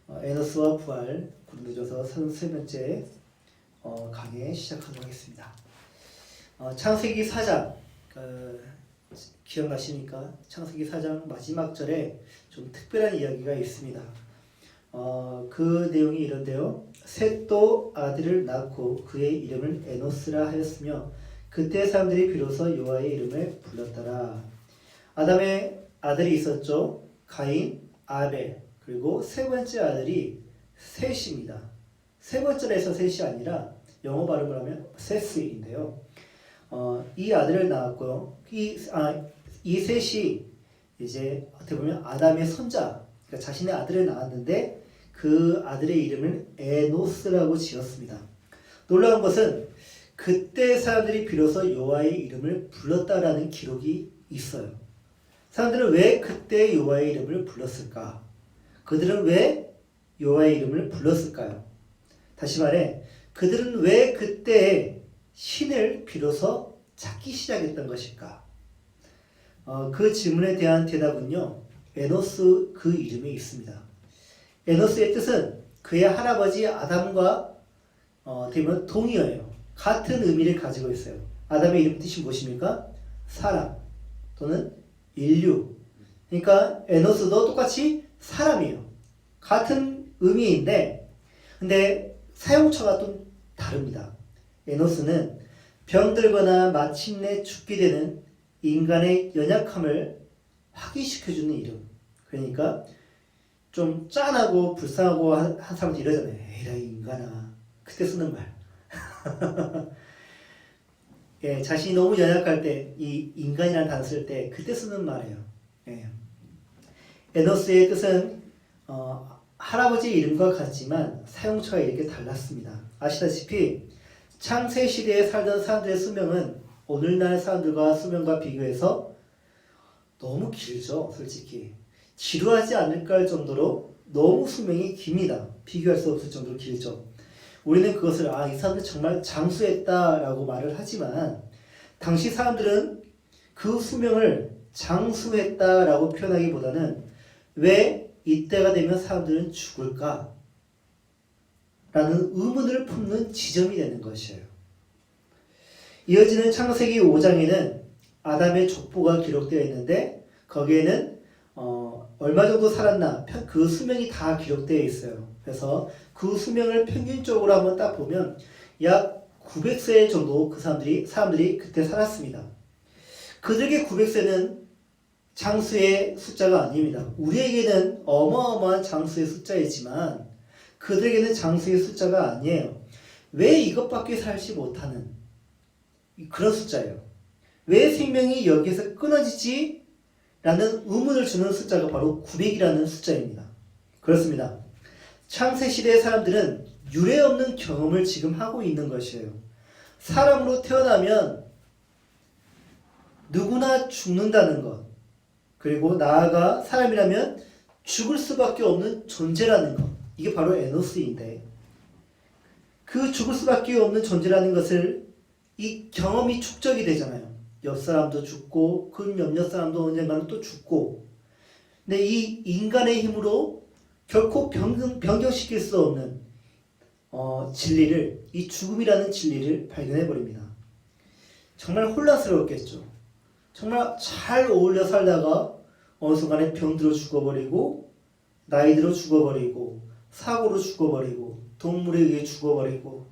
에노스와 부활 고린도전서 33번째 강의 시작하도록 하겠습니다. 창세기 4장 기억나십니까? 창세기 4장 마지막 절에 좀 특별한 이야기가 있습니다. 그 내용이 이런데요. 셋도 아들을 낳고 그의 이름을 에노스라 하였으며 그때 사람들이 비로소 여호와의 이름을 불렀더라. 아담의 아들이 있었죠. 가인, 아벨, 그리고 세 번째 아들이 셋입니다. 세 번째에서 셋이 아니라 영어 발음을 하면 세스인데요. 이 아들을 낳았고요. 이 셋이 이제 어떻게 보면 아담의 손자, 그러니까 자신의 아들을 낳았는데 그 아들의 이름을 에노스라고 지었습니다. 놀라운 것은 그때 사람들이 비로소 여호와의 이름을 불렀다라는 기록이 있어요. 사람들은 왜 그때 여호와의 이름을 불렀을까? 그들은 왜 여호와의 이름을 불렀을까요? 다시 말해, 그들은 왜 그때 신을 비로소 찾기 시작했던 것일까? 그 질문에 대한 대답은요, 에노스 그 이름에 있습니다. 에노스의 뜻은 그의 할아버지 아담과 되면 동의어예요. 같은 의미를 가지고 있어요. 아담의 이름 뜻이 무엇입니까? 사람 또는 인류. 그러니까 에노스도 똑같이 사람이에요. 같은 의미인데 근데 사용처가 좀 다릅니다. 에노스는 병들거나 마침내 죽게 되는 인간의 연약함을 확인시켜주는 이름. 그러니까 좀 짠하고 불쌍하고 한 사람들 이러잖아요. 에라 인간아. 그때 쓰는 말. 예, 자신이 너무 연약할 때 이 인간이라는 단어 쓸 때 그때 쓰는 말이에요. 예. 에노스의 뜻은 할아버지 이름과 같지만 사용처가 이렇게 달랐습니다. 아시다시피 창세 시대에 살던 사람들의 수명은 오늘날 사람들과 수명과 비교해서 너무 길죠. 솔직히 지루하지 않을까 할 정도로 너무 수명이 깁니다. 비교할 수 없을 정도로 길죠. 우리는 그것을 이 사람들 정말 장수했다라고 말을 하지만 당시 사람들은 그 수명을 장수했다라고 표현하기보다는 왜 이때가 되면 사람들은 죽을까? 라는 의문을 품는 지점이 되는 것이에요. 이어지는 창세기 5장에는 아담의 족보가 기록되어 있는데 거기에는 얼마 정도 살았나 그 수명이 다 기록되어 있어요. 그래서 그 수명을 평균적으로 한번 딱 보면 약 900세 정도 그 사람들이 그때 살았습니다. 그들에게 900세는 장수의 숫자가 아닙니다. 우리에게는 어마어마한 장수의 숫자이지만 그들에게는 장수의 숫자가 아니에요. 왜 이것밖에 살지 못하는 그런 숫자예요. 왜 생명이 여기에서 끊어지지? 라는 의문을 주는 숫자가 바로 900이라는 숫자입니다. 그렇습니다. 창세시대의 사람들은 유례없는 경험을 지금 하고 있는 것이에요. 사람으로 태어나면 누구나 죽는다는 것, 그리고 나아가 사람이라면 죽을 수밖에 없는 존재라는 것, 이게 바로 에노스인데 그 죽을 수밖에 없는 존재라는 것을 이 경험이 축적이 되잖아요. 옆 사람도 죽고 그 몇몇 사람도 언젠가는 또 죽고, 근데 이 인간의 힘으로 결코 변경시킬 수 없는 진리를, 이 죽음이라는 진리를 발견해 버립니다. 정말 혼란스러웠겠죠. 정말 잘 어울려 살다가 어느 순간에 병들어 죽어버리고, 나이 들어 죽어버리고, 사고로 죽어버리고, 동물에 의해 죽어버리고,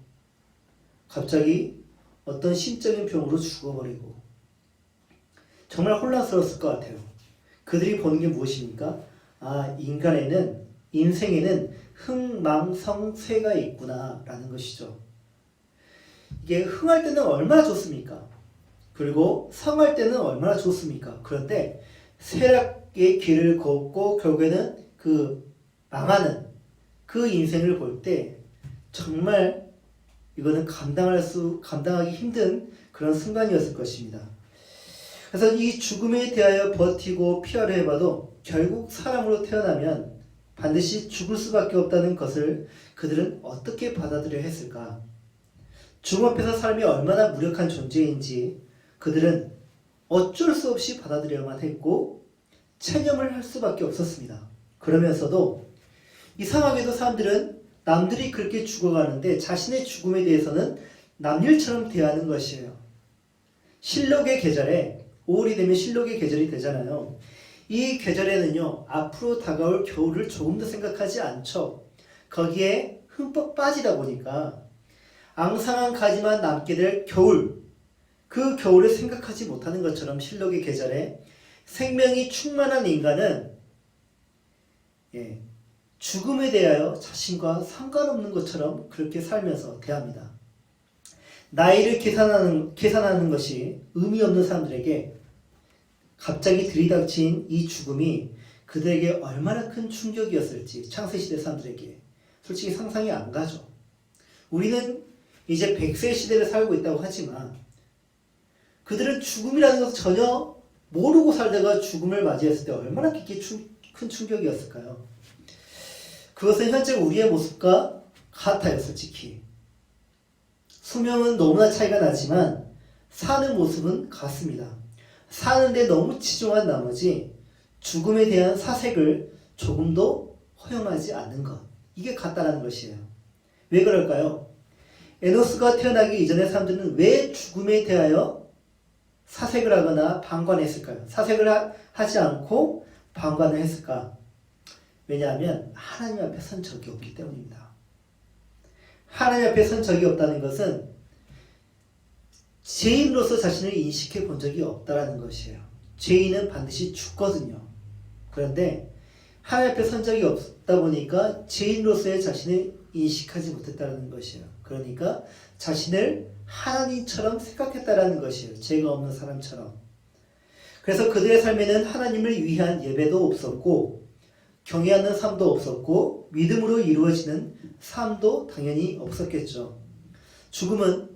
갑자기 어떤 심적인 병으로 죽어버리고, 정말 혼란스러웠을 것 같아요. 그들이 보는 게 무엇입니까? 인생에는 흥망성쇠가 있구나 라는 것이죠. 이게 흥할 때는 얼마나 좋습니까? 그리고 성할 때는 얼마나 좋습니까? 그런데 쇠락의 길을 걷고 결국에는 그 망하는 그 인생을 볼 때 정말 이거는 감당하기 힘든 그런 순간이었을 것입니다. 그래서 이 죽음에 대하여 버티고 피하려 해봐도 결국 사람으로 태어나면 반드시 죽을 수밖에 없다는 것을 그들은 어떻게 받아들여야 했을까? 죽음 앞에서 사람이 얼마나 무력한 존재인지 그들은 어쩔 수 없이 받아들여야만 했고 체념을 할 수밖에 없었습니다. 그러면서도 이상하게도 사람들은 남들이 그렇게 죽어가는데 자신의 죽음에 대해서는 남일처럼 대하는 것이에요. 실록의 계절에 5월이 되면 실록의 계절이 되잖아요. 이 계절에는요, 앞으로 다가올 겨울을 조금 더 생각하지 않죠. 거기에 흠뻑 빠지다 보니까 앙상한 가지만 남게 될 겨울, 그 겨울을 생각하지 못하는 것처럼 실록의 계절에 생명이 충만한 인간은 죽음에 대하여 자신과 상관없는 것처럼 그렇게 살면서 대합니다. 나이를 계산하는 것이 의미 없는 사람들에게 갑자기 들이닥친 이 죽음이 그들에게 얼마나 큰 충격이었을지 창세시대 사람들에게 솔직히 상상이 안 가죠. 우리는 이제 100세 시대를 살고 있다고 하지만 그들은 죽음이라는 것을 전혀 모르고 살다가 죽음을 맞이했을 때 얼마나 큰 충격이었을까요? 그것은 현재 우리의 모습과 같아요. 솔직히 수명은 너무나 차이가 나지만 사는 모습은 같습니다. 사는데 너무 치중한 나머지 죽음에 대한 사색을 조금도 허용하지 않는 것, 이게 같다는 것이에요. 왜 그럴까요? 에노스가 태어나기 이전의 사람들은 왜 죽음에 대하여 사색을 하거나 방관했을까요? 사색을 하지 않고 방관을 했을까? 왜냐하면 하나님 앞에 선 적이 없기 때문입니다. 하나님 앞에 선 적이 없다는 것은 죄인으로서 자신을 인식해 본 적이 없다는 것이에요. 죄인은 반드시 죽거든요. 그런데 하나님 앞에 선 적이 없다 보니까 죄인으로서의 자신을 인식하지 못했다는 것이에요. 그러니까 자신을 하나님처럼 생각했다는 것이에요. 죄가 없는 사람처럼. 그래서 그들의 삶에는 하나님을 위한 예배도 없었고 경외하는 삶도 없었고 믿음으로 이루어지는 삶도 당연히 없었겠죠. 죽음은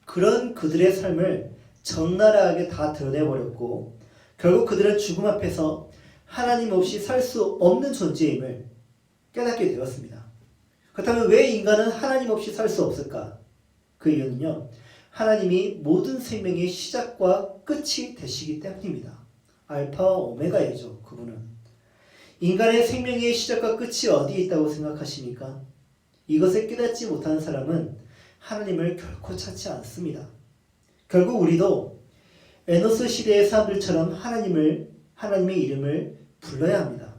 그런 그들의 삶을 적나라하게 다 드러내버렸고 결국 그들은 죽음 앞에서 하나님 없이 살 수 없는 존재임을 깨닫게 되었습니다. 그렇다면 왜 인간은 하나님 없이 살 수 없을까? 그 이유는요, 하나님이 모든 생명의 시작과 끝이 되시기 때문입니다. 알파와 오메가이죠. 그분은. 인간의 생명의 시작과 끝이 어디에 있다고 생각하십니까? 이것을 깨닫지 못하는 사람은 하나님을 결코 찾지 않습니다. 결국 우리도 에노스 시대의 사람들처럼 하나님의 이름을 불러야 합니다.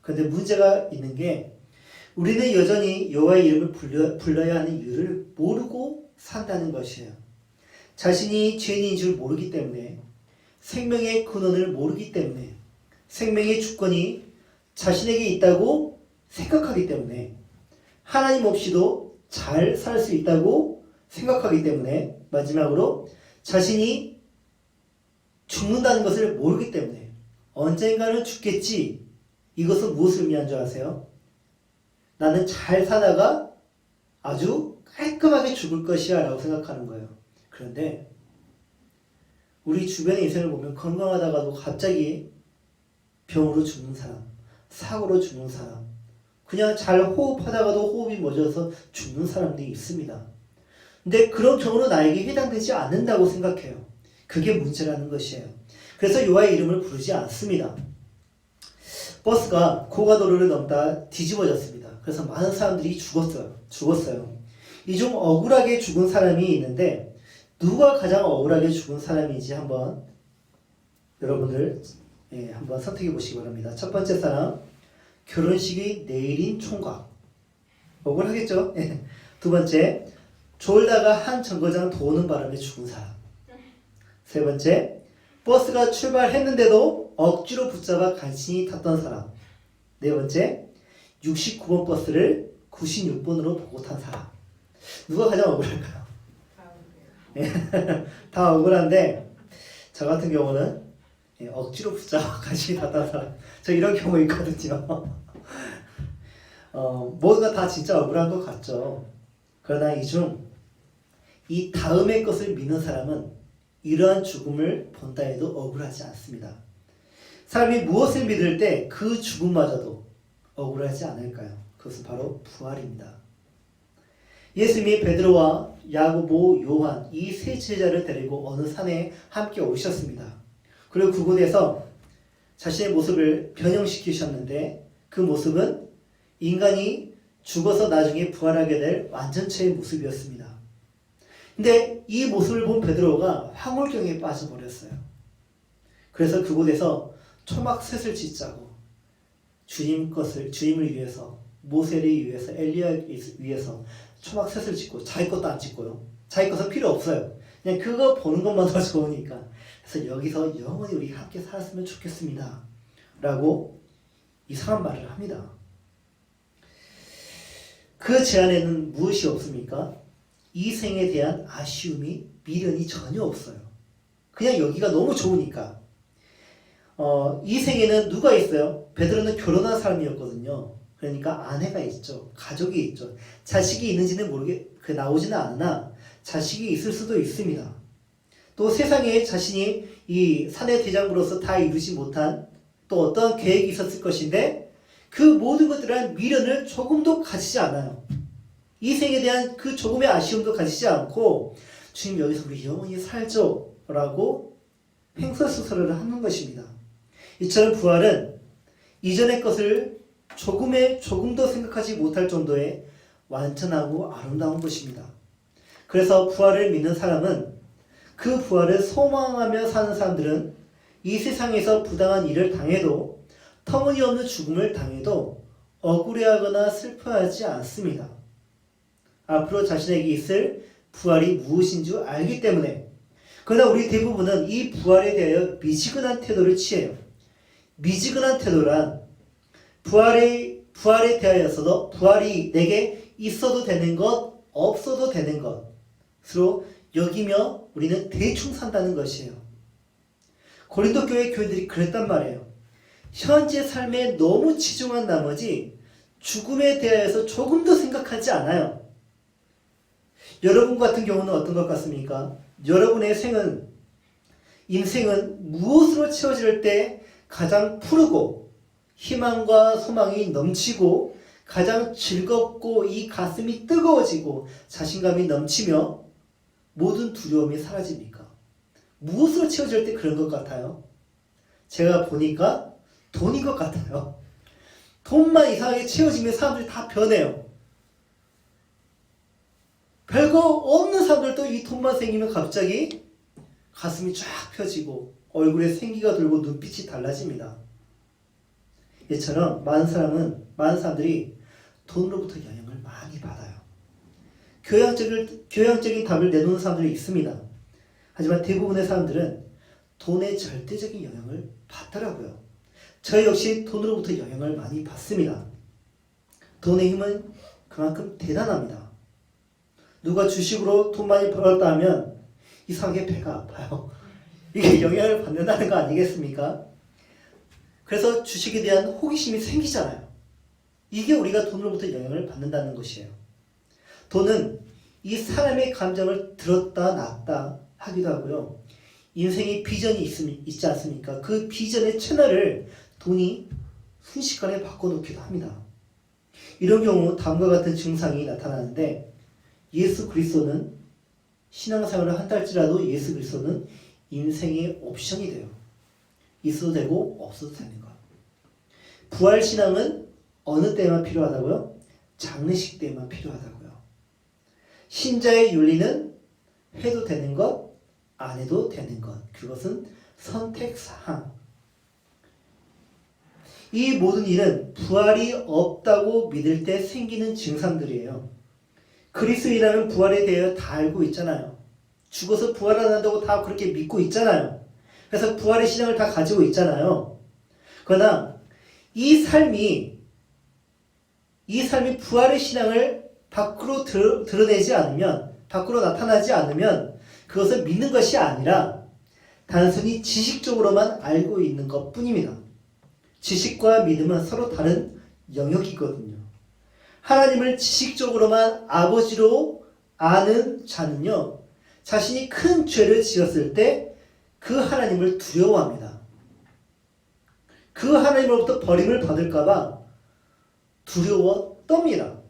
그런데 문제가 있는 게 우리는 여전히 여호와의 이름을 불러야 하는 이유를 모르고 산다는 것이에요. 자신이 죄인인 줄 모르기 때문에, 생명의 근원을 모르기 때문에, 생명의 주권이 자신에게 있다고 생각하기 때문에, 하나님 없이도 잘 살 수 있다고 생각하기 때문에, 마지막으로 자신이 죽는다는 것을 모르기 때문에 언젠가는 죽겠지. 이것은 무엇을 의미하는 줄 아세요? 나는 잘 사다가 아주 깔끔하게 죽을 것이야 라고 생각하는 거예요. 그런데 우리 주변의 인생을 보면 건강하다가도 갑자기 병으로 죽는 사람, 사고로 죽는 사람, 그냥 잘 호흡하다가도 호흡이 멎어서 죽는 사람들이 있습니다. 근데 그런 경우는 나에게 해당되지 않는다고 생각해요. 그게 문제라는 것이에요. 그래서 여호와의 이름을 부르지 않습니다. 버스가 고가도로를 넘다 뒤집어졌습니다. 그래서 많은 사람들이 죽었어요. 이 중 억울하게 죽은 사람이 있는데 누가 가장 억울하게 죽은 사람인지 한번 여러분들 한번 선택해 보시기 바랍니다. 첫 번째 사람, 결혼식이 내일인 총각. 억울하겠죠? 두 번째, 졸다가 한 정거장 도는 바람에 죽은 사람. 세 번째, 버스가 출발했는데도 억지로 붙잡아 간신히 탔던 사람. 네 번째, 69번 버스를 96번으로 보고 탄 사람. 누가 가장 억울할까요? 다 억울한데 저 같은 경우는 억지로 붙잡아 간신히 탔던 사람. 저 이런 경우 있거든요. 모두가 다 진짜 억울한 것 같죠. 그러나 이 다음의 것을 믿는 사람은 이러한 죽음을 본다 해도 억울하지 않습니다. 사람이 무엇을 믿을 때 그 죽음마저도 억울하지 않을까요? 그것은 바로 부활입니다. 예수님이 베드로와 야고보, 요한 이 세 제자를 데리고 어느 산에 함께 오셨습니다. 그리고 그곳에서 자신의 모습을 변형시키셨는데 그 모습은 인간이 죽어서 나중에 부활하게 될 완전체의 모습이었습니다. 근데 이 모습을 본 베드로가 황홀경에 빠져버렸어요. 그래서 그곳에서 초막셋을 짓자고 주님을 위해서, 모세를 위해서, 엘리야를 위해서 초막셋을 짓고, 자기 것도 안 짓고요. 자기 것은 필요 없어요. 그냥 그거 보는 것만 더 좋으니까. 그래서 여기서 영원히 우리 함께 살았으면 좋겠습니다. 라고 이상한 말을 합니다. 그 제안에는 무엇이 없습니까? 이 생에 대한 아쉬움이, 미련이 전혀 없어요. 그냥 여기가 너무 좋으니까. 이 생에는 누가 있어요? 베드로는 결혼한 사람이었거든요. 그러니까 아내가 있죠. 가족이 있죠. 자식이 있는지는 나오지는 않으나 자식이 있을 수도 있습니다. 또 세상에 자신이 이 사내 대장부로서 다 이루지 못한 또 어떤 계획이 있었을 것인데 그 모든 것들에 대한 미련을 조금도 가지지 않아요. 이 생에 대한 그 조금의 아쉬움도 가지지 않고 주님 여기서 우리 영원히 살죠 라고 횡설수설을 하는 것입니다. 이처럼 부활은 이전의 것을 조금도 생각하지 못할 정도의 완전하고 아름다운 것입니다. 그래서 부활을 믿는 사람은, 그 부활을 소망하며 사는 사람들은 이 세상에서 부당한 일을 당해도, 터무니없는 죽음을 당해도 억울해하거나 슬퍼하지 않습니다. 앞으로 자신에게 있을 부활이 무엇인 줄 알기 때문에. 그러나 우리 대부분은 이 부활에 대하여 미지근한 태도를 취해요. 미지근한 태도란 부활에 대하여서도 부활이 내게 있어도 되는 것, 없어도 되는 것으로 여기며 우리는 대충 산다는 것이에요. 고린도 교회 교인들이 그랬단 말이에요. 현재 삶에 너무 치중한 나머지 죽음에 대하여서 조금도 생각하지 않아요. 여러분 같은 경우는 어떤 것 같습니까? 여러분의 인생은 무엇으로 채워질 때 가장 푸르고 희망과 소망이 넘치고 가장 즐겁고 이 가슴이 뜨거워지고 자신감이 넘치며 모든 두려움이 사라집니까? 무엇으로 채워질 때 그런 것 같아요? 제가 보니까 돈인 것 같아요. 돈만 이상하게 채워지면 사람들이 다 변해요. 별거 없는 사람들도 이 돈만 생기면 갑자기 가슴이 쫙 펴지고 얼굴에 생기가 돌고 눈빛이 달라집니다. 이처럼 많은 사람들이 돈으로부터 영향을 많이 받아요. 교양적인 답을 내놓는 사람들이 있습니다. 하지만 대부분의 사람들은 돈의 절대적인 영향을 받더라고요. 저 역시 돈으로부터 영향을 많이 받습니다. 돈의 힘은 그만큼 대단합니다. 누가 주식으로 돈 많이 벌었다 하면 이상하게 배가 아파요. 이게 영향을 받는다는 거 아니겠습니까? 그래서 주식에 대한 호기심이 생기잖아요. 이게 우리가 돈으로부터 영향을 받는다는 것이에요. 돈은 이 사람의 감정을 들었다 놨다 하기도 하고요. 인생의 비전이 있지 않습니까? 그 비전의 채널을 돈이 순식간에 바꿔놓기도 합니다. 이런 경우 다음과 같은 증상이 나타나는데, 예수 그리스도는 신앙생활을 한달지라도 예수 그리스도는 인생의 옵션이 돼요. 있어도 되고 없어도 되는 것. 부활신앙은 어느 때만 필요하다고요? 장례식 때만 필요하다고요. 신자의 윤리는 해도 되는 것, 안 해도 되는 것. 그것은 선택사항. 이 모든 일은 부활이 없다고 믿을 때 생기는 증상들이에요. 그리스도인이라면 부활에 대해 다 알고 있잖아요. 죽어서 부활한다고 다 그렇게 믿고 있잖아요. 그래서 부활의 신앙을 다 가지고 있잖아요. 그러나 이 삶이 부활의 신앙을 밖으로 드러내지 않으면, 밖으로 나타나지 않으면 그것을 믿는 것이 아니라 단순히 지식적으로만 알고 있는 것 뿐입니다. 지식과 믿음은 서로 다른 영역이거든요. 하나님을 지식적으로만 아버지로 아는 자는요, 자신이 큰 죄를 지었을 때 그 하나님을 두려워합니다. 그 하나님으로부터 버림을 받을까봐 두려워 떱니다.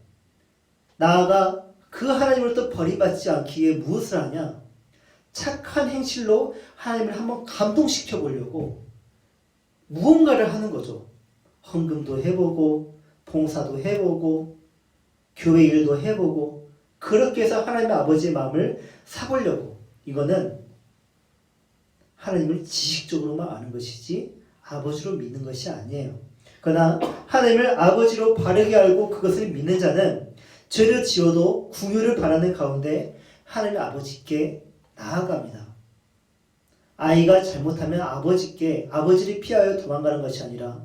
나아가 그 하나님으로부터 버림받지 않기 위해 무엇을 하냐? 착한 행실로 하나님을 한번 감동시켜 보려고 무언가를 하는 거죠. 헌금도 해보고 봉사도 해보고 교회 일도 해보고 그렇게 해서 하나님의 아버지의 마음을 사보려고 이거는 하나님을 지식적으로만 아는 것이지 아버지로 믿는 것이 아니에요. 그러나 하나님을 아버지로 바르게 알고 그것을 믿는 자는 죄를 지어도 긍휼을 바라는 가운데 하나님 아버지께 나아갑니다. 아이가 잘못하면 아버지를 피하여 도망가는 것이 아니라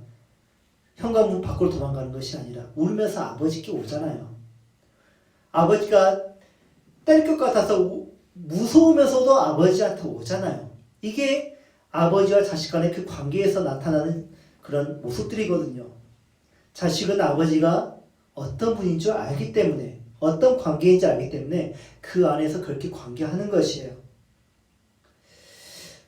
현관문 밖으로 도망가는 것이 아니라 울면서 아버지께 오잖아요. 아버지가 때릴 것 같아서 무서우면서도 아버지한테 오잖아요. 이게 아버지와 자식 간의 그 관계에서 나타나는 그런 모습들이거든요. 자식은 아버지가 어떤 분인 줄 알기 때문에 어떤 관계인지 알기 때문에 그 안에서 그렇게 관계하는 것이에요.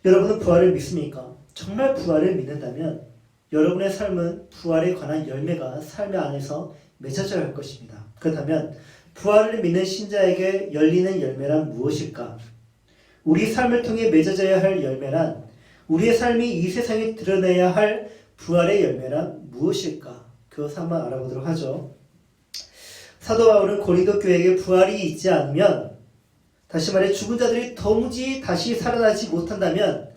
여러분은 부활을 믿습니까? 정말 부활을 믿는다면 여러분의 삶은 부활에 관한 열매가 삶의 안에서 맺어져야 할 것입니다. 그렇다면 부활을 믿는 신자에게 열리는 열매란 무엇일까? 우리 삶을 통해 맺어져야 할 열매란 우리의 삶이 이 세상에 드러내야 할 부활의 열매란 무엇일까? 그것을 한번 알아보도록 하죠. 사도 바울은 고린도 교회에게 부활이 있지 않으면 다시 말해 죽은 자들이 도무지 다시 살아나지 못한다면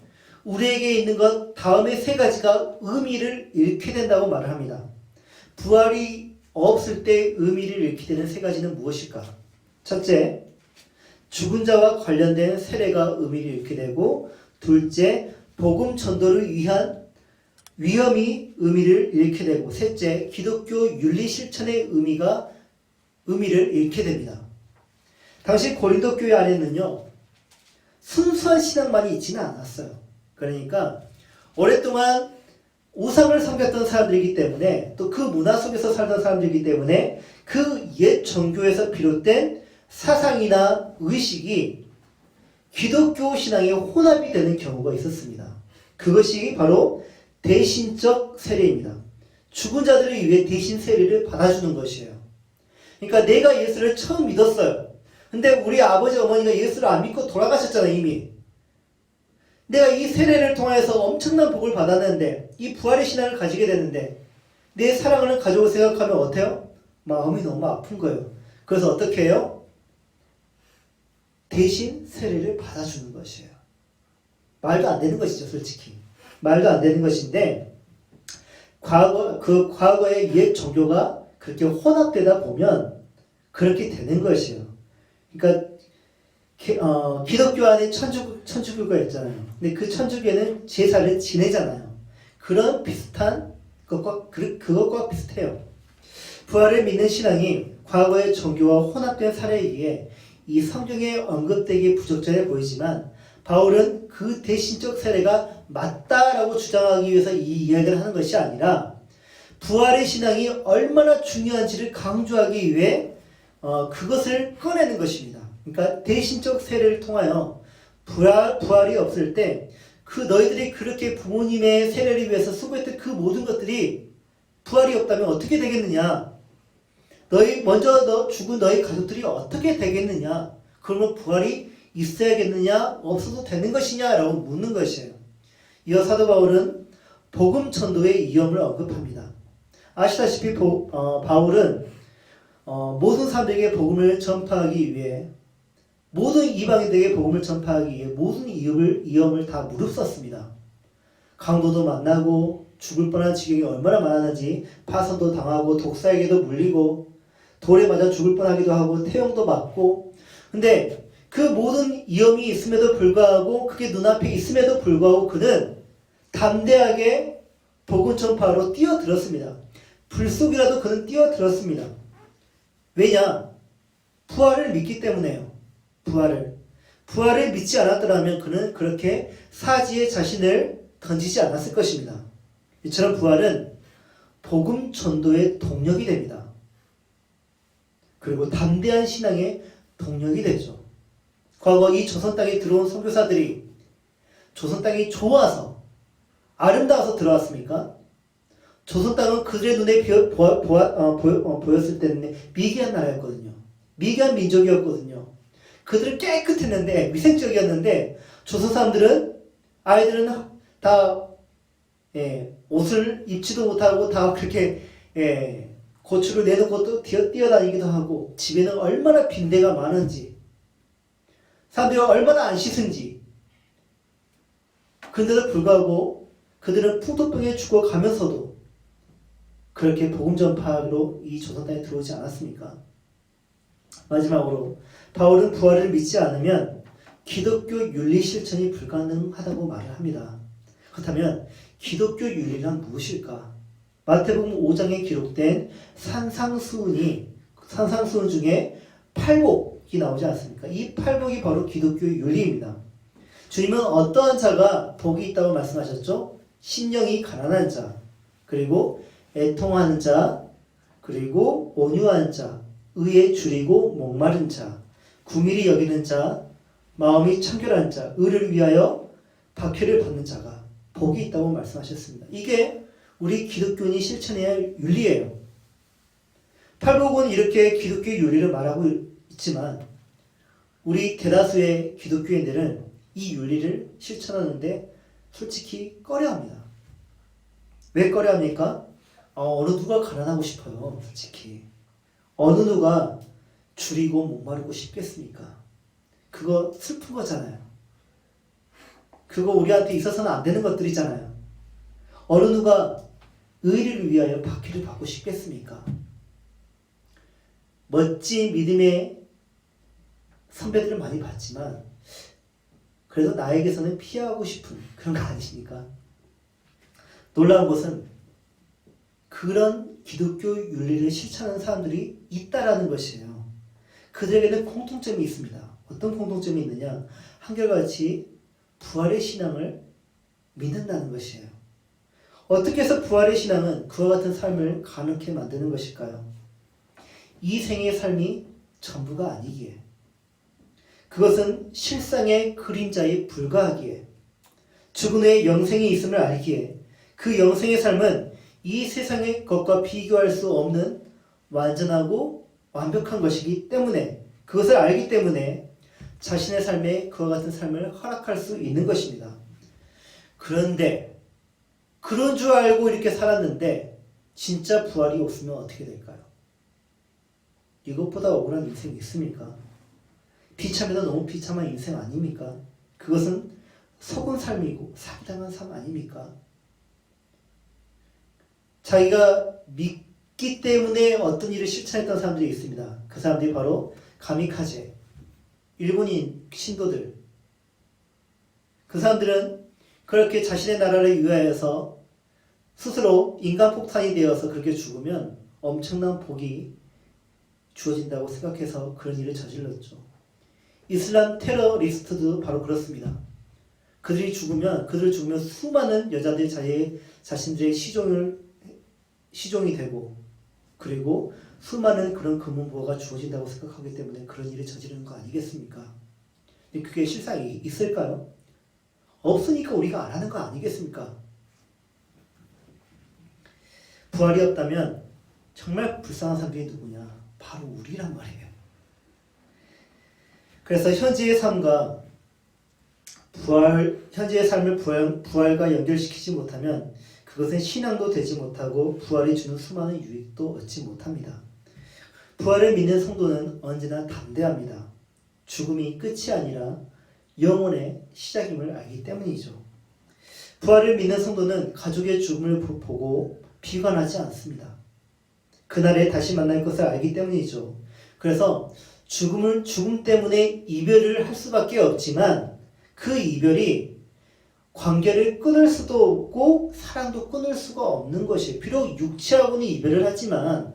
우리에게 있는 것 다음의 세 가지가 의미를 잃게 된다고 말을 합니다. 부활이 없을 때 의미를 잃게 되는 세 가지는 무엇일까? 첫째, 죽은 자와 관련된 세례가 의미를 잃게 되고, 둘째, 복음 전도를 위한 위험이 의미를 잃게 되고, 셋째, 기독교 윤리 실천의 의미를 잃게 됩니다. 당시 고린도 교회 안에는요, 순수한 신앙만이 있지는 않았어요. 그러니까 오랫동안 우상을 섬겼던 사람들이기 때문에 또 그 문화 속에서 살던 사람들이기 때문에 그 옛 종교에서 비롯된 사상이나 의식이 기독교 신앙의 혼합이 되는 경우가 있었습니다. 그것이 바로 대신적 세례입니다. 죽은 자들을 위해 대신 세례를 받아주는 것이에요. 그러니까 내가 예수를 처음 믿었어요. 근데 우리 아버지 어머니가 예수를 안 믿고 돌아가셨잖아요. 이미. 내가 이 세례를 통해서 엄청난 복을 받았는데 이 부활의 신앙을 가지게 되는데 내 사랑을 가족을 생각하면 어때요? 마음이 너무 아픈 거예요. 그래서 어떻게 해요? 대신 세례를 받아주는 것이에요. 말도 안 되는 것이죠. 솔직히. 말도 안 되는 것인데 과거의 옛 종교가 그렇게 혼합되다 보면 그렇게 되는 것이에요. 그러니까 기독교 안에 천주교가 있잖아요. 근데 그 천주교는 제사를 지내잖아요. 그런 비슷한 그것과 비슷해요. 부활을 믿는 신앙이 과거의 종교와 혼합된 사례에 의해 이 성경에 언급되기 부적절해 보이지만 바울은 그 대신적 세례가 맞다라고 주장하기 위해서 이 이야기를 하는 것이 아니라 부활의 신앙이 얼마나 중요한지를 강조하기 위해 그것을 꺼내는 것입니다. 그러니까 대신적 세례를 통하여 부활이 없을 때 그 너희들이 그렇게 부모님의 세례를 위해서 수고했던 그 모든 것들이 부활이 없다면 어떻게 되겠느냐? 죽은 너희 가족들이 어떻게 되겠느냐? 그러면 부활이 있어야겠느냐? 없어도 되는 것이냐? 라고 묻는 것이에요. 이어 사도 바울은 복음 전도의 위험을 언급합니다. 아시다시피 바울은 모든 사람들에게 복음을 전파하기 위해 모든 이방인들에게 복음을 전파하기 위해 모든 위험을 다 무릅썼습니다. 강도도 만나고 죽을 뻔한 지경이 얼마나 많았는지 파선도 당하고 독사에게도 물리고 돌에 맞아 죽을 뻔하기도 하고 태형도 맞고 근데 그 모든 위험이 있음에도 불구하고 그게 눈앞에 있음에도 불구하고 그는 담대하게 복음 전파로 뛰어들었습니다. 불 속이라도 그는 뛰어들었습니다. 왜냐? 부활을 믿기 때문에요. 부활을 믿지 않았더라면 그는 그렇게 사지에 자신을 던지지 않았을 것입니다. 이처럼 부활은 복음 전도의 동력이 됩니다. 그리고 담대한 신앙의 동력이 되죠. 과거 이 조선 땅에 들어온 선교사들이 조선 땅이 좋아서 아름다워서 들어왔습니까? 조선 땅은 그들의 눈에 보였을 때는 미개한 나라였거든요. 미개한 민족이었거든요. 그들은 깨끗했는데 위생적이었는데 조선 사람들은 아이들은 다 옷을 입지도 못하고 다 그렇게 고추를 내놓고 또 뛰어다니기도 하고 집에는 얼마나 빈대가 많은지 사람들이 얼마나 안 씻은지 그런데도 불구하고 그들은 풍토병에 죽어가면서도 그렇게 복음 전파로 이 조선 땅에 들어오지 않았습니까? 마지막으로 바울은 부활을 믿지 않으면 기독교 윤리 실천이 불가능하다고 말을 합니다. 그렇다면 기독교 윤리란 무엇일까? 마태복음 5장에 기록된 산상수훈 중에 팔복이 나오지 않습니까? 이 팔복이 바로 기독교 윤리입니다. 주님은 어떠한 자가 복이 있다고 말씀하셨죠? 심령이 가난한 자, 그리고 애통하는 자, 그리고 온유한 자, 의에 줄이고 목마른 자, 궁일이 여기는 자, 마음이 청결한 자, 의를 위하여 박해를 받는 자가 복이 있다고 말씀하셨습니다. 이게 우리 기독교인이 실천해야 할 윤리예요. 팔복은 이렇게 기독교의 윤리를 말하고 있지만 우리 대다수의 기독교인들은 이 윤리를 실천하는데 솔직히 꺼려합니다. 왜 꺼려합니까? 어느 누가 가난하고 싶어요. 솔직히. 어느 누가 줄이고 목마르고 싶겠습니까? 그거 슬픈 거잖아요. 그거 우리한테 있어서는 안 되는 것들이잖아요. 어느 누가 의리를 위하여 박해를 받고 싶겠습니까? 멋진 믿음의 선배들을 많이 봤지만 그래도 나에게서는 피하고 싶은 그런 거 아니십니까? 놀라운 것은 그런 기독교 윤리를 실천하는 사람들이 있다라는 것이에요. 그들에게는 공통점이 있습니다. 어떤 공통점이 있느냐? 한결같이 부활의 신앙을 믿는다는 것이에요. 어떻게 해서 부활의 신앙은 그와 같은 삶을 가능케 만드는 것일까요? 이 생의 삶이 전부가 아니기에, 그것은 실상의 그림자에 불과하기에, 죽은 후에 영생이 있음을 알기에, 그 영생의 삶은 이 세상의 것과 비교할 수 없는 완전하고 완벽한 것이기 때문에, 그것을 알기 때문에 자신의 삶에 그와 같은 삶을 허락할 수 있는 것입니다. 그런데 그런 줄 알고 이렇게 살았는데 진짜 부활이 없으면 어떻게 될까요? 이것보다 억울한 인생이 있습니까? 비참해도 너무 비참한 인생 아닙니까? 그것은 속은 삶이고 사기당한 삶 아닙니까? 자기가 믿기 때문에 어떤 일을 실천했던 사람들이 있습니다. 그 사람들이 바로 가미카제, 일본인 신도들. 그 사람들은 그렇게 자신의 나라를 위하여서 스스로 인간폭탄이 되어서 그렇게 죽으면 엄청난 복이 주어진다고 생각해서 그런 일을 저질렀죠. 이슬람 테러리스트도 바로 그렇습니다. 그들이 죽으면 수많은 여자들이 자신들의 시종이 되고, 그리고 수많은 그런 금은보화가 주어진다고 생각하기 때문에 그런 일을 저지르는 거 아니겠습니까? 근데 그게 실상이 있을까요? 없으니까 우리가 안 하는 거 아니겠습니까? 부활이 없다면 정말 불쌍한 사람들이 누구냐? 바로 우리란 말이에요. 그래서 현재의 삶과 현재의 삶을 부활과 연결시키지 못하면 그것은 신앙도 되지 못하고 부활이 주는 수많은 유익도 얻지 못합니다. 부활을 믿는 성도는 언제나 담대합니다. 죽음이 끝이 아니라 영혼의 시작임을 알기 때문이죠. 부활을 믿는 성도는 가족의 죽음을 보고 비관하지 않습니다. 그날에 다시 만날 것을 알기 때문이죠. 그래서 죽음 때문에 이별을 할 수밖에 없지만 그 이별이 관계를 끊을 수도 없고 사랑도 끊을 수가 없는 것이에요. 비록 육체하고는 이별을 하지만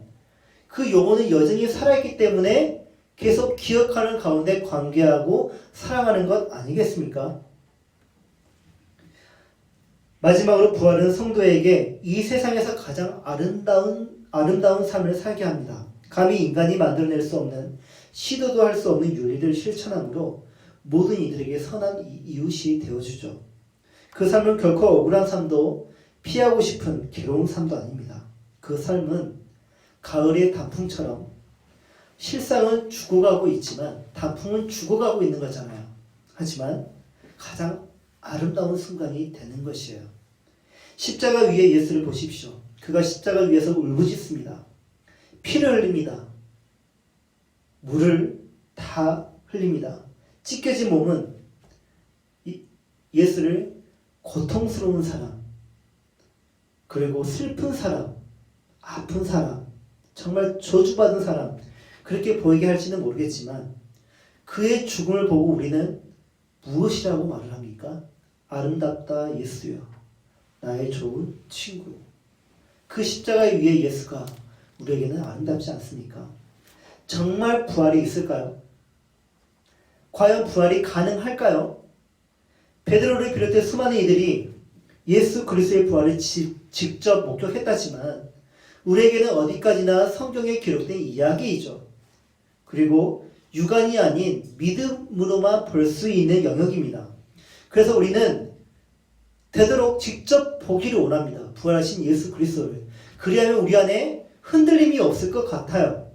그 영혼은 여전히 살아있기 때문에 계속 기억하는 가운데 관계하고 사랑하는 것 아니겠습니까? 마지막으로 부활은 성도에게 이 세상에서 가장 아름다운 삶을 살게 합니다. 감히 인간이 만들어낼 수 없는, 시도도 할 수 없는 윤리를 실천함으로 모든 이들에게 선한 이웃이 되어주죠. 그 삶은 결코 억울한 삶도 피하고 싶은 괴로운 삶도 아닙니다. 그 삶은 가을의 단풍처럼 실상은 죽어가고 있지만 단풍은 죽어가고 있는 거잖아요. 하지만 가장 아름다운 순간이 되는 것이에요. 십자가 위에 예수를 보십시오. 그가 십자가 위에서 울부짖습니다. 피를 흘립니다. 물을 다 흘립니다. 찢겨진 몸은 예수를 고통스러운 사람, 그리고 슬픈 사람, 아픈 사람, 정말 저주받은 사람, 그렇게 보이게 할지는 모르겠지만 그의 죽음을 보고 우리는 무엇이라고 말을 합니까? 아름답다 예수여, 나의 좋은 친구. 그 십자가 위에 예수가 우리에게는 아름답지 않습니까? 정말 부활이 있을까요? 과연 부활이 가능할까요? 베드로를 비롯해 수많은 이들이 예수 그리스도의 부활을 직접 목격했다지만 우리에게는 어디까지나 성경에 기록된 이야기이죠. 그리고 육안이 아닌 믿음으로만 볼 수 있는 영역입니다. 그래서 우리는 되도록 직접 보기를 원합니다. 부활하신 예수 그리스도를. 그리하면 우리 안에 흔들림이 없을 것 같아요.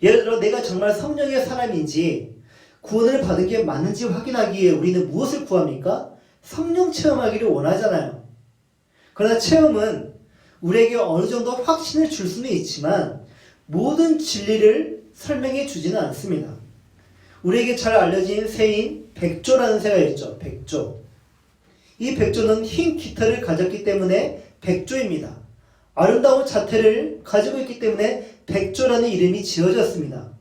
예를 들어 내가 정말 성령의 사람인지 구원을 받은 게 맞는지 확인하기 위해 우리는 무엇을 구합니까? 성령 체험하기를 원하잖아요. 그러나 체험은 우리에게 어느 정도 확신을 줄 수는 있지만 모든 진리를 설명해 주지는 않습니다. 우리에게 잘 알려진 새인 백조라는 새가 있죠. 백조. 이 백조는 흰 깃털을 가졌기 때문에 백조입니다. 아름다운 자태를 가지고 있기 때문에 백조라는 이름이 지어졌습니다.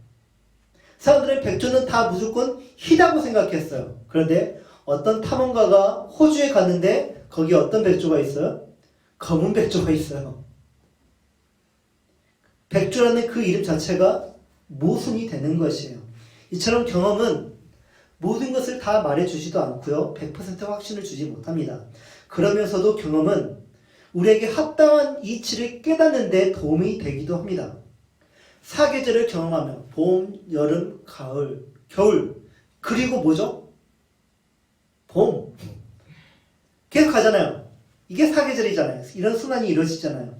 사람들은 백조는 다 무조건 희다고 생각했어요. 그런데 어떤 탐험가가 호주에 갔는데 거기 어떤 백조가 있어요? 검은 백조가 있어요. 백조라는 그 이름 자체가 모순이 되는 것이에요. 이처럼 경험은 모든 것을 다 말해주지도 않고요. 100% 확신을 주지 못합니다. 그러면서도 경험은 우리에게 합당한 이치를 깨닫는 데 도움이 되기도 합니다. 사계절을 경험하면 봄, 여름, 가을, 겨울, 그리고 뭐죠? 봄. 계속 가잖아요. 이게 사계절이잖아요. 이런 순환이 이루어지잖아요.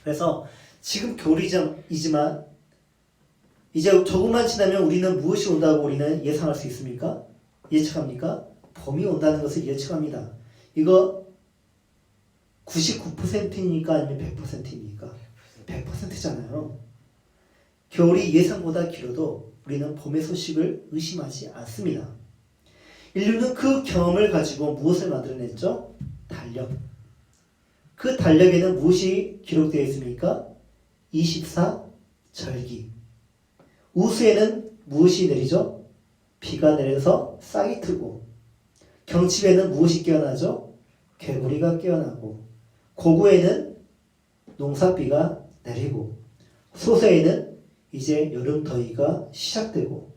그래서 지금 겨울이지만 이제 조금만 지나면 우리는 무엇이 온다고 우리는 예상할 수 있습니까? 예측합니까? 봄이 온다는 것을 예측합니다. 이거 99%입니까? 아니면 100%입니까? 100%잖아요. 겨울이 예상보다 길어도 우리는 봄의 소식을 의심하지 않습니다. 인류는 그 경험을 가지고 무엇을 만들어냈죠? 달력. 그 달력에는 무엇이 기록되어 있습니까? 24절기. 우수에는 무엇이 내리죠? 비가 내려서 싹이 트고, 경칩에는 무엇이 깨어나죠? 개구리가 깨어나고, 고구에는 농사비가 내리고, 소서에는 이제 여름 더위가 시작되고,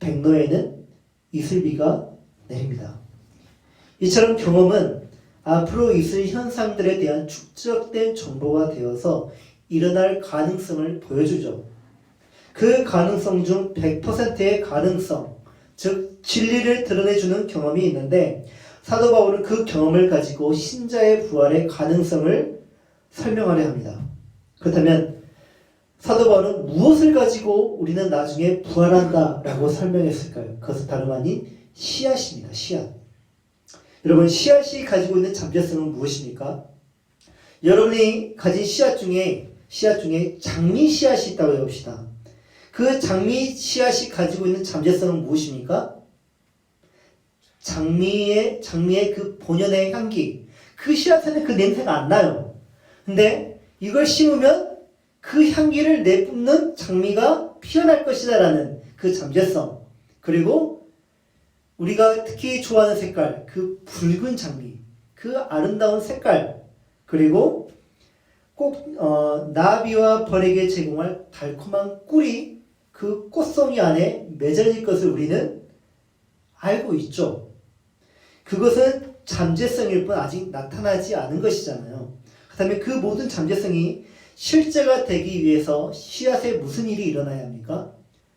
백로에는 이슬비가 내립니다. 이처럼 경험은 앞으로 있을 현상들에 대한 축적된 정보가 되어서 일어날 가능성을 보여주죠. 그 가능성 중 100%의 가능성, 즉 진리를 드러내주는 경험이 있는데 사도 바울은 그 경험을 가지고 신자의 부활의 가능성을 설명하려 합니다. 그렇다면 사도 바울은 무엇을 가지고 우리는 나중에 부활한다 라고 설명했을까요? 그것은 다름 아닌 씨앗입니다. 씨앗. 여러분, 씨앗이 가지고 있는 잠재성은 무엇입니까? 여러분이 가진 씨앗 중에 장미 씨앗이 있다고 해봅시다. 그 장미 씨앗이 가지고 있는 잠재성은 무엇입니까? 장미의 그 본연의 향기. 그 씨앗에는 그 냄새가 안 나요. 근데 이걸 심으면 그 향기를 내뿜는 장미가 피어날 것이다라는 그 잠재성. 그리고 우리가 특히 좋아하는 색깔, 그 붉은 장미, 그 아름다운 색깔, 그리고 꼭 나비와 벌에게 제공할 달콤한 꿀이 그 꽃송이 안에 맺어질 것을 우리는 알고 있죠. 그것은 잠재성일 뿐 아직 나타나지 않은 것이잖아요. 그렇다면 그 모든 잠재성이 실제가 되기 위해서 씨앗에 무슨 일이 일어나야 합니까?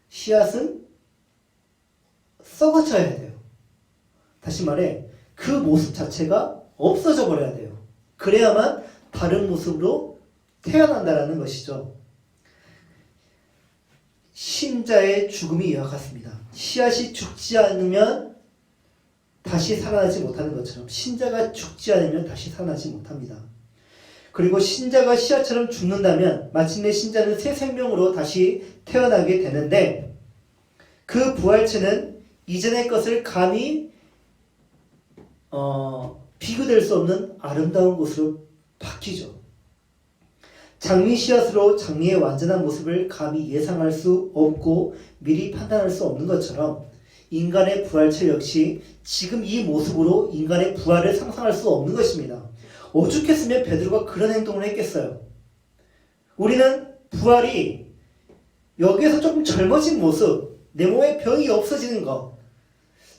씨앗은 썩어져야 돼요. 다시 말해 그 모습 자체가 없어져 버려야 돼요. 그래야만 다른 모습으로 태어난다라는 것이죠. 신자의 죽음이 이와 같습니다. 씨앗이 죽지 않으면 다시 살아나지 못하는 것처럼 신자가 죽지 않으면 다시 살아나지 못합니다. 그리고 신자가 씨앗처럼 죽는다면 마침내 신자는 새 생명으로 다시 태어나게 되는데 그 부활체는 이전의 것을 감히 비교될 수 없는 아름다운 것으로 바뀌죠. 장미 씨앗으로 장미의 완전한 모습을 감히 예상할 수 없고 미리 판단할 수 없는 것처럼 인간의 부활체 역시 지금 이 모습으로 인간의 부활을 상상할 수 없는 것입니다. 오죽했으면 베드로가 그런 행동을 했겠어요. 우리는 부활이 여기에서 조금 젊어진 모습, 내 몸에 병이 없어지는 것,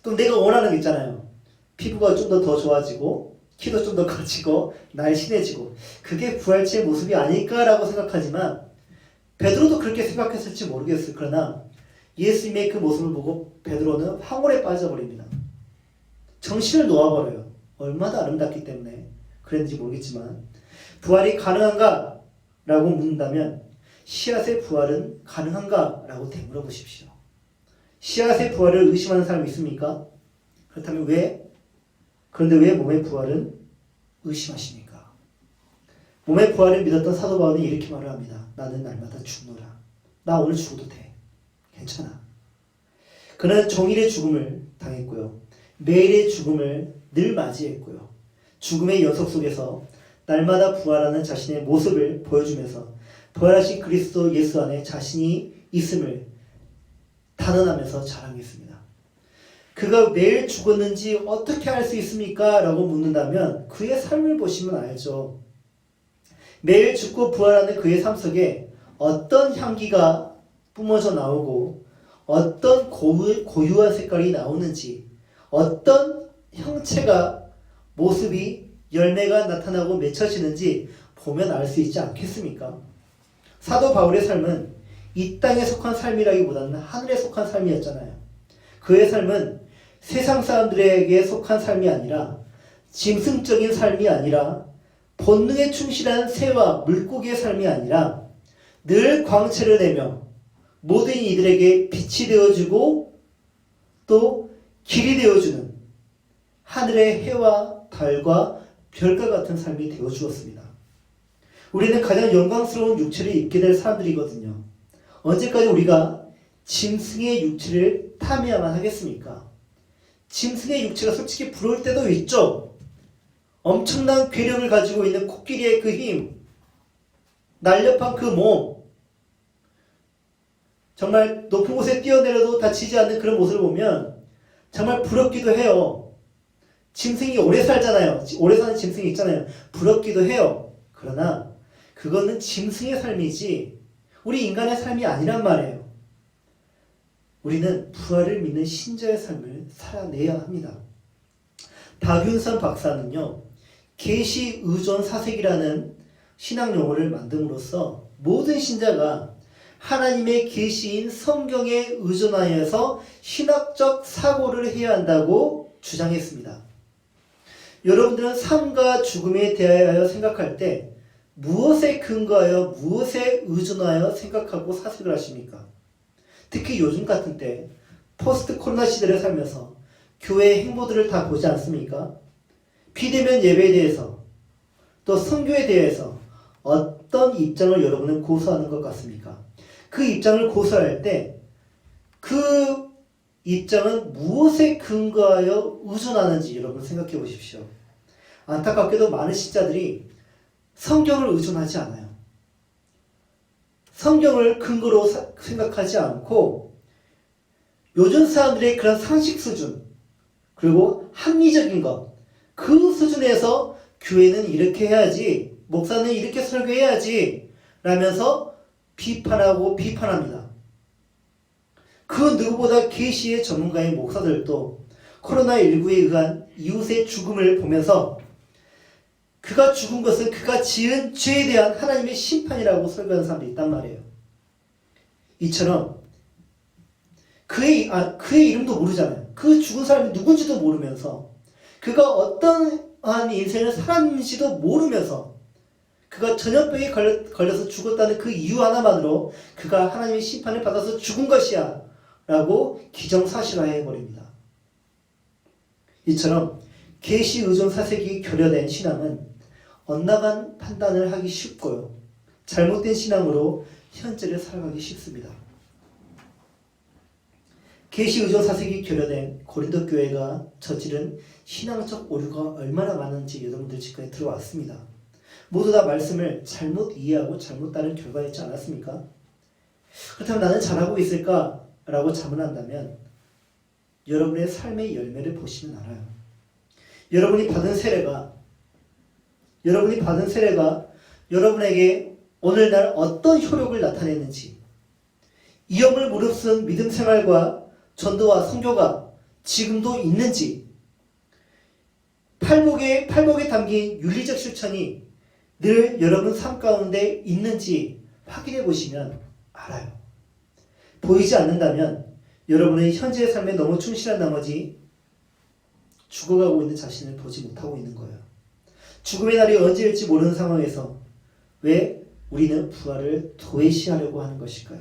또 내가 원하는 게 있잖아요. 피부가 좀 더 좋아지고 키도 좀 더 커지고 날씬해지고 그게 부활체의 모습이 아닐까라고 생각하지만 베드로도 그렇게 생각했을지 모르겠어요. 그러나 예수님의 그 모습을 보고 베드로는 황홀에 빠져버립니다. 정신을 놓아버려요. 얼마나 아름답기 때문에 그랬는지 모르겠지만 부활이 가능한가? 라고 묻는다면 씨앗의 부활은 가능한가? 라고 되물어보십시오. 씨앗의 부활을 의심하는 사람이 있습니까? 그렇다면 그런데 왜 몸의 부활은 의심하십니까? 몸의 부활을 믿었던 사도 바울은 이렇게 말을 합니다. 나는 날마다 죽노라. 나 오늘 죽어도 돼. 괜찮아. 그는 종일의 죽음을 당했고요. 매일의 죽음을 늘 맞이했고요. 죽음의 연속 속에서 날마다 부활하는 자신의 모습을 보여주면서 부활하신 그리스도 예수 안에 자신이 있음을 단언하면서 자랑했습니다. 그가 매일 죽었는지 어떻게 알 수 있습니까? 라고 묻는다면 그의 삶을 보시면 알죠. 매일 죽고 부활하는 그의 삶 속에 어떤 향기가 뿜어져 나오고 어떤 고유한 색깔이 나오는지 어떤 형체가 모습이 열매가 나타나고 맺혀지는지 보면 알 수 있지 않겠습니까? 사도 바울의 삶은 이 땅에 속한 삶이라기보다는 하늘에 속한 삶이었잖아요. 그의 삶은 세상 사람들에게 속한 삶이 아니라 짐승적인 삶이 아니라 본능에 충실한 새와 물고기의 삶이 아니라 늘 광채를 내며 모든 이들에게 빛이 되어주고 또 길이 되어주는 하늘의 해와 달과 별과 같은 삶이 되어주었습니다. 우리는 가장 영광스러운 육체를 입게 될 사람들이거든요. 언제까지 우리가 짐승의 육체를 탐해야만 하겠습니까? 짐승의 육체가 솔직히 부러울 때도 있죠. 엄청난 괴력을 가지고 있는 코끼리의 그 힘, 날렵한 그 몸, 정말 높은 곳에 뛰어내려도 다치지 않는 그런 모습을 보면 정말 부럽기도 해요. 짐승이 오래 살잖아요. 오래 사는 짐승이 있잖아요. 부럽기도 해요. 그러나 그거는 짐승의 삶이지 우리 인간의 삶이 아니란 말이에요. 우리는 부활을 믿는 신자의 삶을 살아내야 합니다. 박윤선 박사는요, 계시 의존 사색이라는 신학 용어를 만듦으로써 모든 신자가 하나님의 계시인 성경에 의존하여서 신학적 사고를 해야 한다고 주장했습니다. 여러분들은 삶과 죽음에 대하여 생각할 때 무엇에 근거하여 무엇에 의존하여 생각하고 사색을 하십니까? 특히 요즘 같은 때 포스트 코로나 시대를 살면서 교회의 행보들을 다 보지 않습니까? 비대면 예배에 대해서 또 선교에 대해서 어떤 입장을 여러분은 고수하는 것 같습니까? 그 입장을 고수할 때 그 입장은 무엇에 근거하여 의존하는지 여러분 생각해 보십시오. 안타깝게도 많은 신자들이 성경을 의존하지 않아요. 성경을 근거로 생각하지 않고 요즘 사람들의 그런 상식 수준 그리고 합리적인 것 그 수준에서 교회는 이렇게 해야지 목사는 이렇게 설교해야지 라면서 비판하고 비판합니다. 그 누구보다 계시의 전문가인 목사들도 코로나19에 의한 이웃의 죽음을 보면서 그가 죽은 것은 그가 지은 죄에 대한 하나님의 심판이라고 설교하는 사람들이 있단 말이에요. 이처럼 그의 이름도 모르잖아요. 그 죽은 사람이 누군지도 모르면서 그가 어떠한 인생을 살았는지도 모르면서 그가 전염병에 걸려서 죽었다는 그 이유 하나만으로 그가 하나님의 심판을 받아서 죽은 것이야 라고 기정사실화해버립니다. 이처럼 계시 의존 사색이 결여된 신앙은 엇나간 판단을 하기 쉽고요. 잘못된 신앙으로 현재를 살아가기 쉽습니다. 계시의존 사색이 결여된 고린도 교회가 저지른 신앙적 오류가 얼마나 많은지 여러분들 지금까지 들어왔습니다. 모두 다 말씀을 잘못 이해하고 잘못 따른 결과였지 않았습니까? 그렇다면 나는 잘하고 있을까? 라고 자문한다면 여러분의 삶의 열매를 보시면 알아요. 여러분이 받은 세례가 여러분에게 오늘날 어떤 효력을 나타내는지, 이염을 무릅쓴 믿음 생활과 전도와 선교가 지금도 있는지, 팔복에 담긴 윤리적 실천이 늘 여러분 삶 가운데 있는지 확인해 보시면 알아요. 보이지 않는다면 여러분의 현재의 삶에 너무 충실한 나머지 죽어가고 있는 자신을 보지 못하고 있는 거예요. 죽음의 날이 언제일지 모르는 상황에서 왜 우리는 부활을 도외시하려고 하는 것일까요?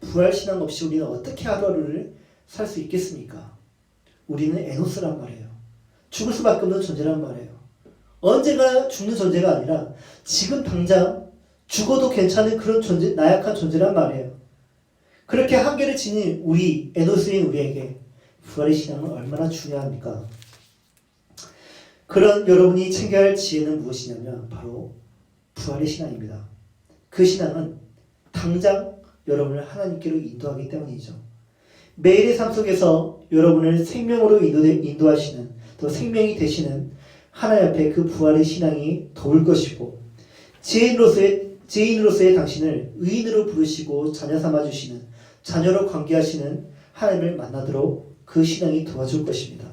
부활 신앙 없이 우리는 어떻게 하루하루를 살 수 있겠습니까? 우리는 에노스란 말이에요. 죽을 수밖에 없는 존재란 말이에요. 언제가 죽는 존재가 아니라 지금 당장 죽어도 괜찮은 그런 존재, 나약한 존재란 말이에요. 그렇게 한계를 지닌 우리, 에노스인 우리에게 부활의 신앙은 얼마나 중요합니까? 그런 여러분이 챙겨야 할 지혜는 무엇이냐면 바로 부활의 신앙입니다. 그 신앙은 당장 여러분을 하나님께로 인도하기 때문이죠. 매일의 삶 속에서 여러분을 생명으로 인도하시는, 또 생명이 되시는 하나님 앞에 그 부활의 신앙이 도울 것이고, 죄인으로서의 당신을 의인으로 부르시고 자녀 삼아주시는, 자녀로 관계하시는 하나님을 만나도록 그 신앙이 도와줄 것입니다.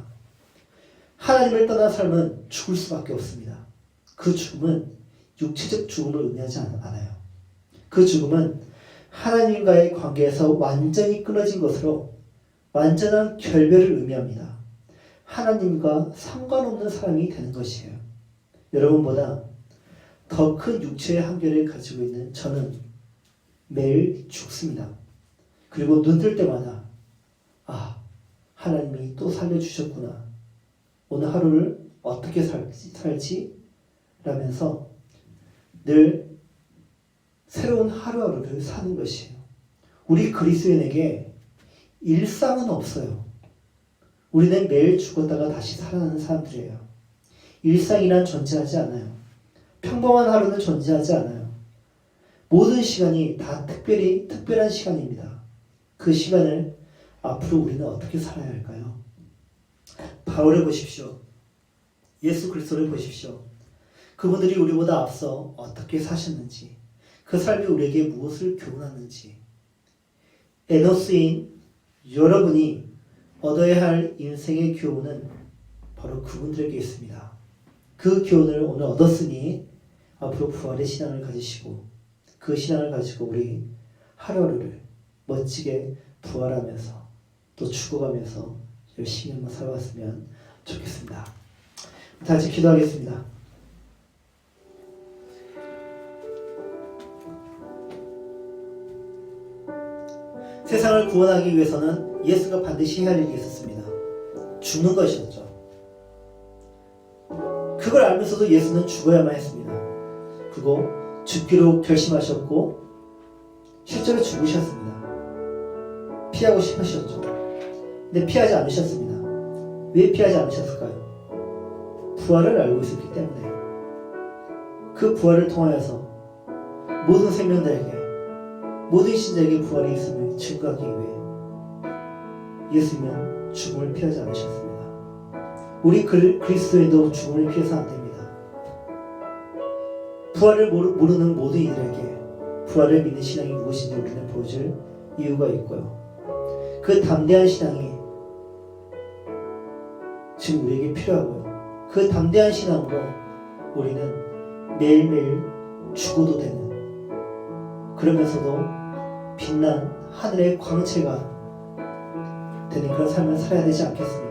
하나님을 떠난 삶은 죽을 수밖에 없습니다. 그 죽음은 육체적 죽음을 의미하지 않아요. 그 죽음은 하나님과의 관계에서 완전히 끊어진 것으로 완전한 결별을 의미합니다. 하나님과 상관없는 사람이 되는 것이에요. 여러분보다 더 큰 육체의 한계를 가지고 있는 저는 매일 죽습니다. 그리고 눈 뜰 때마다 하나님이 또 살려주셨구나. 오늘 하루를 어떻게 살지? 라면서 늘 새로운 하루하루를 사는 것이에요. 우리 그리스도인에게 일상은 없어요. 우리는 매일 죽었다가 다시 살아나는 사람들이에요. 일상이란 존재하지 않아요. 평범한 하루는 존재하지 않아요. 모든 시간이 다 특별한 시간입니다. 그 시간을 앞으로 우리는 어떻게 살아야 할까요? 바울을 보십시오. 예수 그리스도를 보십시오. 그분들이 우리보다 앞서 어떻게 사셨는지, 그 삶이 우리에게 무엇을 교훈하는지, 에노스인 여러분이 얻어야 할 인생의 교훈은 바로 그분들에게 있습니다. 그 교훈을 오늘 얻었으니 앞으로 부활의 신앙을 가지시고 그 신앙을 가지고 우리 하루하루를 멋지게 부활하면서 또 죽어가면서 열심히 한번 살아왔으면 좋겠습니다. 다 같이 기도하겠습니다. 세상을 구원하기 위해서는 예수가 반드시 해야 할 일이 있었습니다. 죽는 것이었죠. 그걸 알면서도 예수는 죽어야만 했습니다. 그리고 죽기로 결심하셨고 실제로 죽으셨습니다. 피하고 싶으셨죠. 근데 피하지 않으셨습니다. 왜 피하지 않으셨을까요? 부활을 알고 있었기 때문에. 그 부활을 통하여서 모든 생명들에게, 모든 신자에게 부활이 있음을 증거하기 위해 예수님은 죽음을 피하지 않으셨습니다. 우리 그리스도인도 죽음을 피해서 안 됩니다. 부활을 모르는 모든 이들에게 부활을 믿는 신앙이 무엇인지 우리는 보여줄 이유가 있고요. 그 담대한 신앙이 지금 우리에게 필요하고요. 그 담대한 신앙으로 우리는 매일매일 죽어도 되는, 그러면서도 빛난 하늘의 광채가 되는 그런 삶을 살아야 되지 않겠습니까?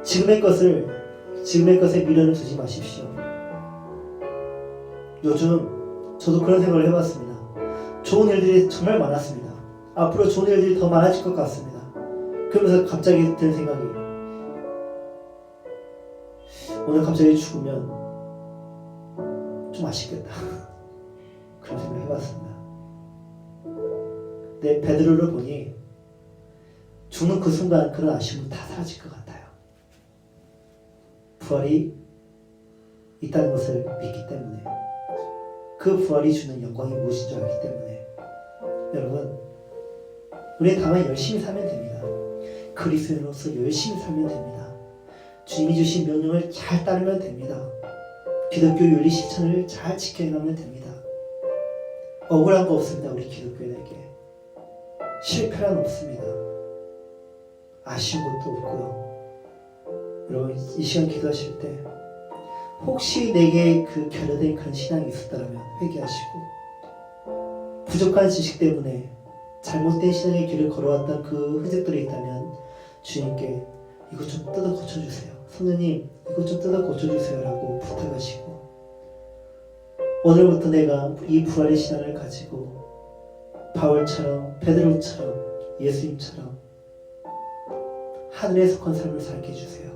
지금의 것에 미련을 두지 마십시오. 요즘 저도 그런 생각을 해봤습니다. 좋은 일들이 정말 많았습니다. 앞으로 좋은 일들이 더 많아질 것 같습니다. 그러면서 갑자기 든 생각이, 오늘 갑자기 죽으면 좀 아쉽겠다. 그런 생각 해봤습니다. 근데 베드로를 보니 죽는 그 순간 그런 아쉬움은 다 사라질 것 같아요. 부활이 있다는 것을 믿기 때문에, 그 부활이 주는 영광이 무엇인 줄 알기 때문에, 여러분, 우리는 다만 열심히 살면 됩니다. 그리스도인으로서 열심히 살면 됩니다. 주님이 주신 명령을 잘 따르면 됩니다. 기독교 윤리 실천을 잘 지켜나가면 됩니다. 억울한 거 없습니다. 우리 기독교인에게 실패란 없습니다. 아쉬운 것도 없고요. 여러분, 이 시간 기도하실 때 혹시 내게 그 결여된 그런 신앙이 있었다면 회개하시고, 부족한 지식 때문에 잘못된 신앙의 길을 걸어왔던 그 흔적들이 있다면 주님께 이것 좀 뜯어 고쳐주세요. 성령님, 이것 좀 뜯어 고쳐주세요 라고 부탁하시고, 오늘부터 내가 이 부활의 신앙을 가지고 바울처럼, 베드로처럼, 예수님처럼 하늘에 속한 삶을 살게 해주세요.